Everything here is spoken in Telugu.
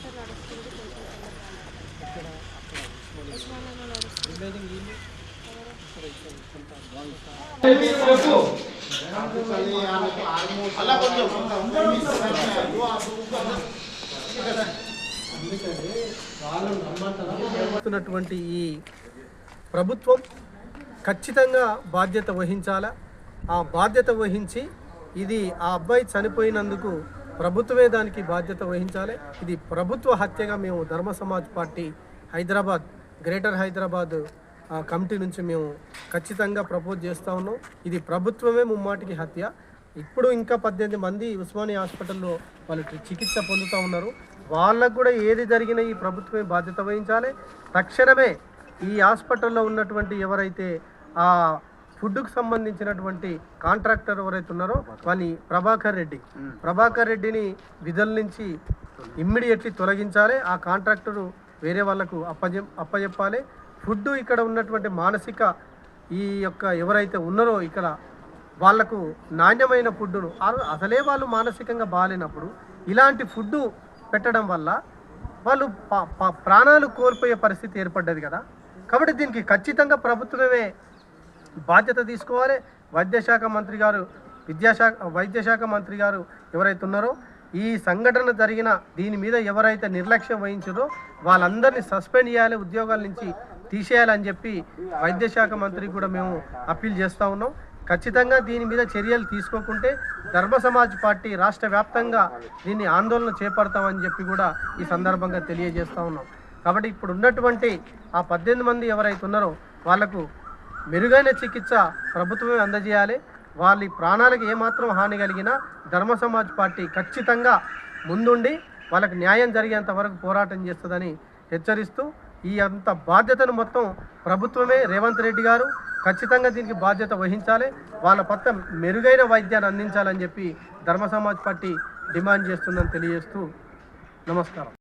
ఇక్కడ నడుస్తుంది ఉస్మానియాలో నడుస్తుంది. ఈ ప్రభుత్వం ఖచ్చితంగా బాధ్యత వహించాలా. ఆ బాధ్యత వహించి ఇది ఆ అబ్బాయి చనిపోయినందుకు ప్రభుత్వమే దానికి బాధ్యత వహించాలి. ఇది ప్రభుత్వ హత్యగా మేము ధర్మ Samaj party Hyderabad greater Hyderabad committee నుంచి మేము ఖచ్చితంగా ప్రపోజ్ చేస్తూ ఉన్నాం. ఇది ప్రభుత్వమే ముమ్మాటికి హత్య. ఇప్పుడు ఇంకా 18 మంది ఉస్మానియా హాస్పిటల్లో వాళ్ళు చికిత్స పొందుతూ ఉన్నారు. వాళ్ళకు కూడా ఏది జరిగినా ఈ ప్రభుత్వమే బాధ్యత వహించాలి. తక్షణమే ఈ హాస్పిటల్లో ఉన్నటువంటి ఎవరైతే ఆ ఫుడ్కు సంబంధించినటువంటి కాంట్రాక్టర్ ఎవరైతే ఉన్నారో వాళ్ళని ప్రభాకర్ రెడ్డిని విధుల నుంచి ఇమ్మీడియట్లీ తొలగించాలి. ఆ కాంట్రాక్టరు వేరే వాళ్ళకు అప్పచెప్పాలి. ఫుడ్ ఇక్కడ ఉన్నటువంటి మానసిక ఈ యొక్క ఎవరైతే ఉన్నారో ఇక్కడ వాళ్లకు నాణ్యమైన ఫుడ్డును అసలే వాళ్ళు మానసికంగా బాగాలేనప్పుడు ఇలాంటి ఫుడ్డు పెట్టడం వల్ల వాళ్ళు ప్రాణాలు కోల్పోయే పరిస్థితి ఏర్పడ్డది కదా. కాబట్టి దీనికి ఖచ్చితంగా ప్రభుత్వమే బాధ్యత తీసుకోవాలి. వైద్యశాఖ మంత్రి గారు ఎవరైతే ఉన్నారో ఈ సంఘటన జరిగిన దీని మీద ఎవరైతే నిర్లక్ష్యం వహించారో వాళ్ళందరినీ సస్పెండ్ చేయాలి, ఉద్యోగాల నుంచి తీసేయాలని చెప్పి వైద్యశాఖ మంత్రికి కూడా మేము అప్పీల్ చేస్తూ ఉన్నాం. ఖచ్చితంగా దీని మీద చర్యలు తీసుకోకుంటే ధర్మ సమాజ్ పార్టీ రాష్ట్ర వ్యాప్తంగా దీన్ని ఆందోళన చేపడతామని చెప్పి కూడా ఈ సందర్భంగా తెలియజేస్తూ ఉన్నాం. కాబట్టి ఇప్పుడు ఉన్నటువంటి ఆ 18 మంది ఎవరైతే ఉన్నారో వాళ్లకు మెరుగైన చికిత్స ప్రభుత్వమే అందజేయాలి. వాళ్ళ ప్రాణాలకు ఏమాత్రం హాని కలిగినా ధర్మ సమాజ్ పార్టీ ఖచ్చితంగా ముందుండి వాళ్ళకి న్యాయం జరిగేంత వరకు పోరాటం చేస్తుందని హెచ్చరిస్తూ ఈ అంత బాధ్యతను మొత్తం ప్రభుత్వమే రేవంత్ రెడ్డి గారు ఖచ్చితంగా దీనికి బాధ్యత వహించాలి. వాళ్ళ పట్ల మెరుగైన వైద్యాన్ని అందించాలని చెప్పి ధర్మ సమాజ్ పార్టీ డిమాండ్ చేస్తుందని తెలియజేస్తూ నమస్కారం.